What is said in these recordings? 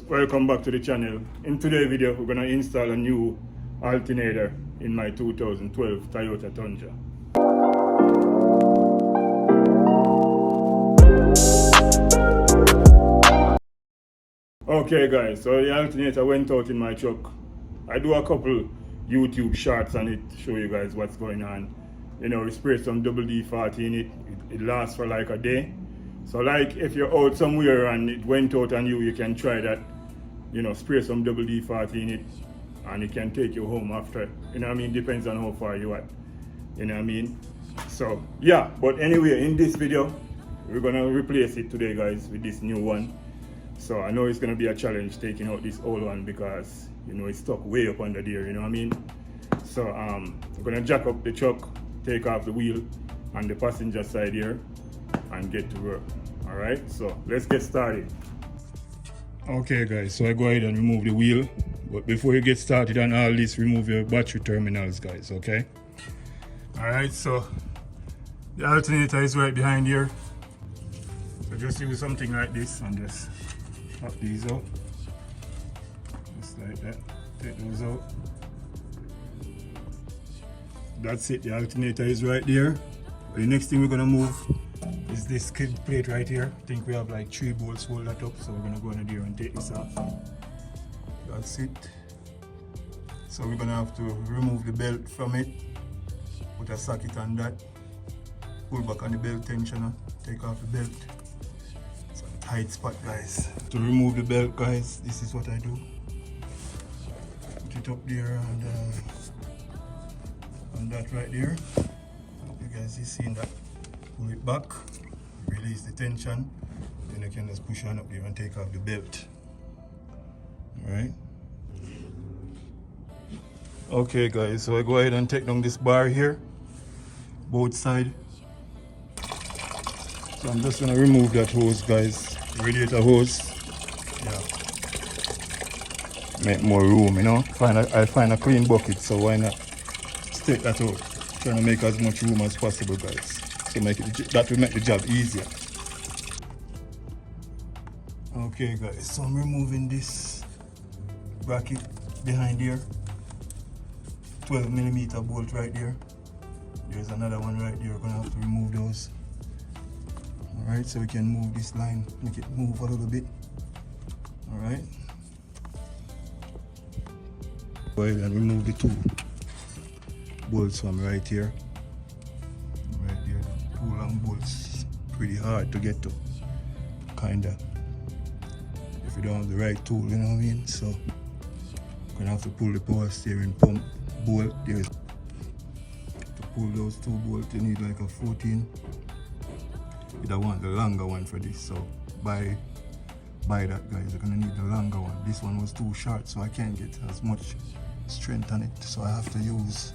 Welcome back to the channel. In today's video we're going to install a new alternator in my 2012 Toyota Tundra. Okay guys, so the alternator went out in my truck. I do a couple YouTube shorts on it to show you guys what's going on. You know, we spray some double D40 in it. It lasts for like a day. So like if you're out somewhere and it went out on you, you can try that. You know, spray some double D40 in it and it can take you home after. You know what I mean? Depends on how far you are. You know what I mean? So yeah, but anyway, in this video, we're gonna replace it today guys with this new one. So I know it's gonna be a challenge taking out this old one because you know it's stuck way up under there, you know what I mean? So we're gonna jack up the truck, take off the wheel on the passenger side here and get to work. Alright, so let's get started. Okay guys, so I go ahead and remove the wheel, but before you get started on all this, remove your battery terminals guys, okay? Alright, so the alternator is right behind here. So just use something like this and just pop these out. Just like that. Take those out. That's it, the alternator is right there. The next thing we're gonna move is this skid plate right here. I think we have like 3 bolts hold that up, so we're gonna go in there and take this off. That's it. So we're gonna have to remove the belt from it, put a socket on that, pull back on the belt tensioner, take off the belt. It's a tight spot guys. To remove the belt guys, this is what I do. Put it up there and that right there. You guys is seeing that. Pull it back, release the tension, then you can just push on up there and take off the belt. Alright. Okay guys, so I go ahead and take down this bar here, both sides. So I'm just gonna remove that hose guys, radiator hose. Yeah. Make more room, you know. I find a clean bucket, so why not just take that out. Trying to make as much room as possible guys. So that will make the job easier. Okay guys, so I'm removing this bracket behind here. 12mm bolt right there. There's another one right there. We're gonna have to remove those. Alright, so we can move this line, make it move a little bit. Alright. Go ahead and remove the 2 bolts from right here. Right there, the 2 long bolts. Pretty hard to get to. Kinda. If you don't have the right tool, you know what I mean? So you're gonna have to pull the power steering pump bolt. There's to pull those 2 bolts, you need like a 14. You don't want the longer one for this, so buy that guys. You're gonna need the longer one. This one was too short, so I can't get as much strength on it. So I have to use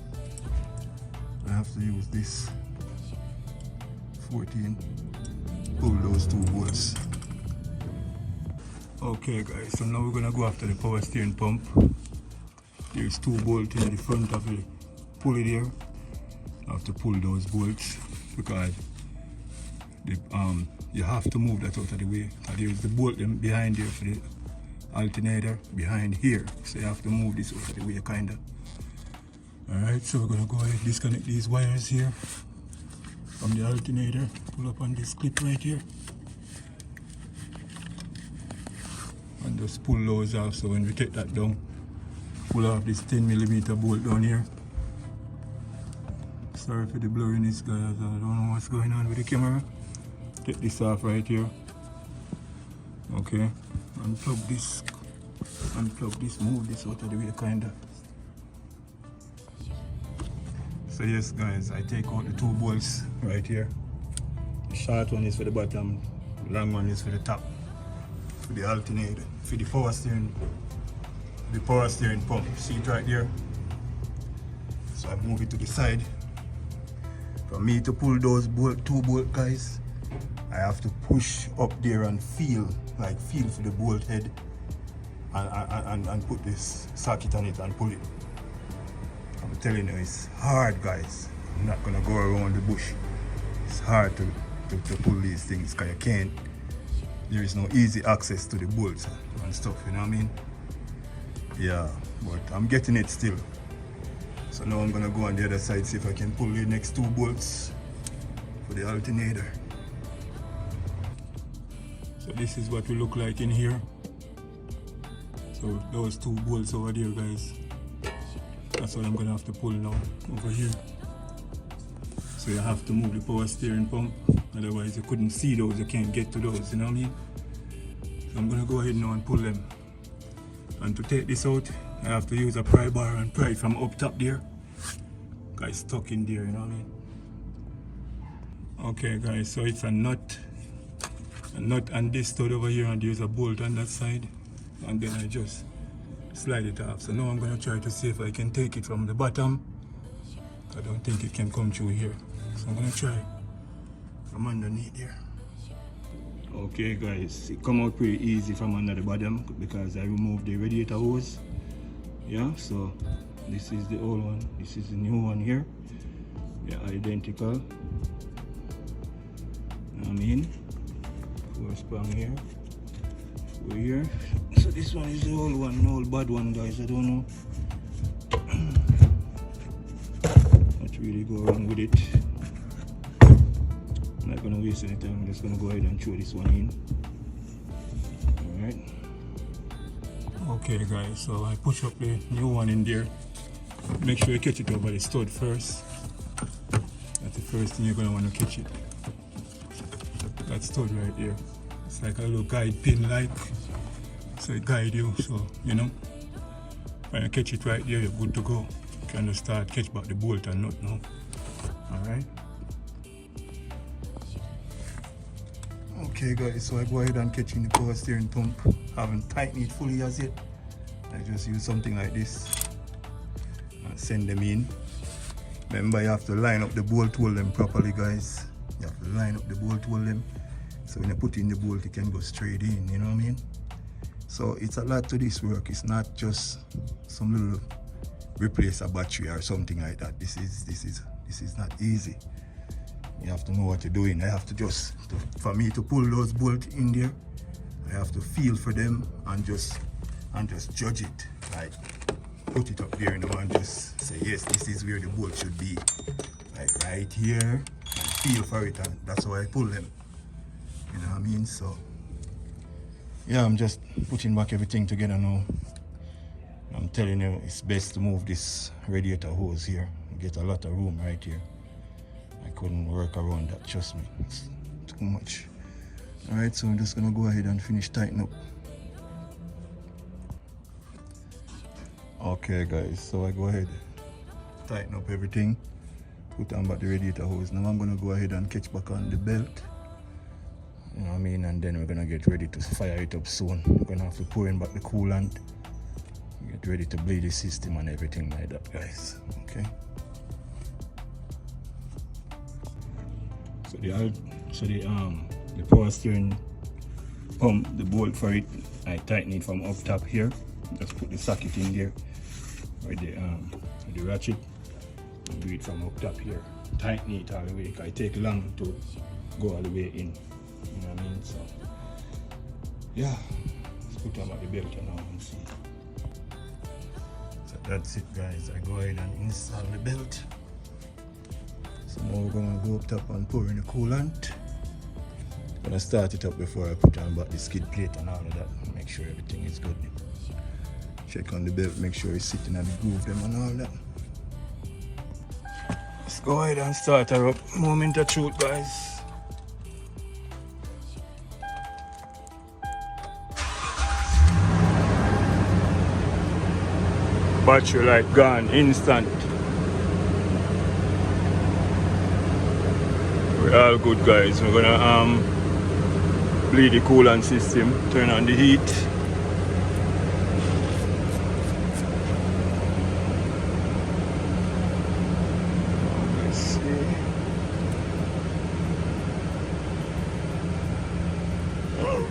this 14. Pull those 2 bolts. Okay guys, so now we're gonna go after the power steering pump. There's 2 bolts in the front of the pulley there. I have to pull those bolts because you have to move that out of the way. There's the bolt behind here for the alternator behind here, so you have to move this out of the way kinda. Alright, so we're gonna go ahead and disconnect these wires here from the alternator. Pull up on this clip right here and just pull those off. So when we take that down, pull off this 10mm bolt down here. Sorry for the blurriness guys, I don't know what's going on with the camera. Take this off right here. Okay, unplug this, move this out of the way kinda. So yes guys, I take out the 2 bolts right here. The short one is for the bottom, the long one is for the top. For the alternator, for the power steering pump. See it right there? So I move it to the side. For me to pull those 2 bolts guys, I have to push up there and feel for the bolt head and put this socket on it and pull it. I'm telling you, it's hard guys. I'm not gonna go around the bush. It's hard to pull these things because there is no easy access to the bolts and stuff, you know what I mean? Yeah, but I'm getting it still. So now I'm gonna go on the other side, see if I can pull the next 2 bolts for the alternator. So this is what we look like in here. So those 2 bolts over there, guys. That's what I'm gonna have to pull now over here. So you have to move the power steering pump, otherwise you couldn't see those, you can't get to those, you know what I mean? So I'm gonna go ahead now and pull them. And to take this out, I have to use a pry bar and pry it from up top there. Guys, stuck in there, you know what I mean? Okay guys, so it's a nut and this stud over here, and there's a bolt on that side, and then I just slide it off. So now I'm gonna try to see if I can take it from the bottom. I don't think it can come through here, so I'm gonna try from underneath here. Okay guys, it come out pretty easy from under the bottom because I removed the radiator hose. Yeah, so this is the old one, this is the new one here. Yeah, identical. I mean, 4 sprung here, 4 here. So this one is the old one, the old bad one, guys. I don't know. Not really go wrong with it. I'm not gonna waste any time. I'm just gonna go ahead and throw this one in. Alright. Okay guys, so I push up the new one in there. Make sure you catch it over the stud first. That's the first thing you're gonna want to catch it. That stud right there. It's like a little guide pin like. So it guide you, so you know. When you catch it right there, you're good to go. You can just start catch back the bolt and nut now. Alright. Okay guys, so I go ahead and catch in the power steering pump. I haven't tightened it fully as yet. I just use something like this and send them in. Remember, you have to line up the bolt hole them properly, guys. You have to line up the bolt hole them, so when you put in the bolt, it can go straight in, you know what I mean? So it's a lot to this work. It's not just some little replace a battery or something like that. This is not easy. You have to know what you're doing. I have to just, for me to pull those bolts in there, I have to feel for them and just judge it. Like put it up there, you know, and just say, yes, this is where the bolt should be. Like right here, and feel for it, and that's how I pull them. You know what I mean? So yeah, I'm just putting back everything together now. I'm telling you, it's best to move this radiator hose here. You get a lot of room right here. I couldn't work around that, trust me. It's too much. Alright, so I'm just gonna go ahead and finish tighten up. Okay guys, so I go ahead, tighten up everything, put on back the radiator hose. Now I'm gonna go ahead and catch back on the belt. You know what I mean? And then we're gonna get ready to fire it up soon. We're gonna have to pour in back the coolant, get ready to bleed the system and everything like that, guys. Okay. So the power steering pump, the bolt for it, I tighten it from up top here. Just put the socket in there with the ratchet and do it from up top here. Tighten it all the way, because it takes long to go all the way in. You know what I mean? So yeah, let's put on the belt now and see. So that's it, guys. I go ahead and install the belt. So now we're gonna go up top and pour in the coolant. I'm gonna start it up before I put on back the skid plate and all of that. Make sure everything is good. Check on the belt, make sure it's sitting at the groove them and all that. Let's go ahead and start her up. Moment of truth, guys. Battery light gone instant. We're all good, guys. We're gonna bleed the coolant system, turn on the heat. Let's see.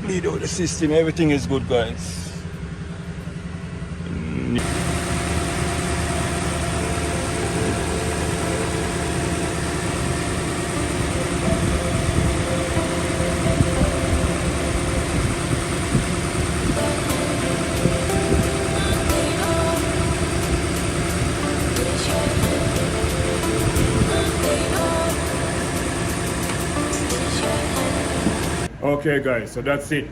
Bleed out the system, everything is good, guys. Okay guys, so that's it.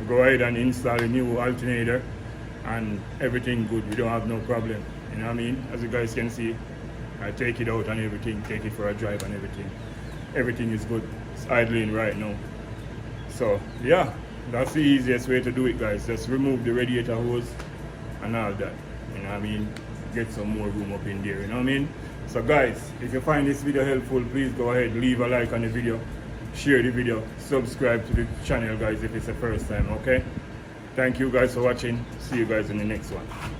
Go ahead and install a new alternator and everything good. We don't have no problem. You know what I mean? As you guys can see, I take it out and everything, take it for a drive and everything. Everything is good. It's idling right now. So yeah, that's the easiest way to do it guys. Just remove the radiator hose and all that. You know what I mean? Get some more room up in there, you know what I mean? So guys, if you find this video helpful, please go ahead, leave a like on the video, share the video, subscribe to the channel guys if it's the first time, okay? Thank you guys for watching. See you guys in the next one.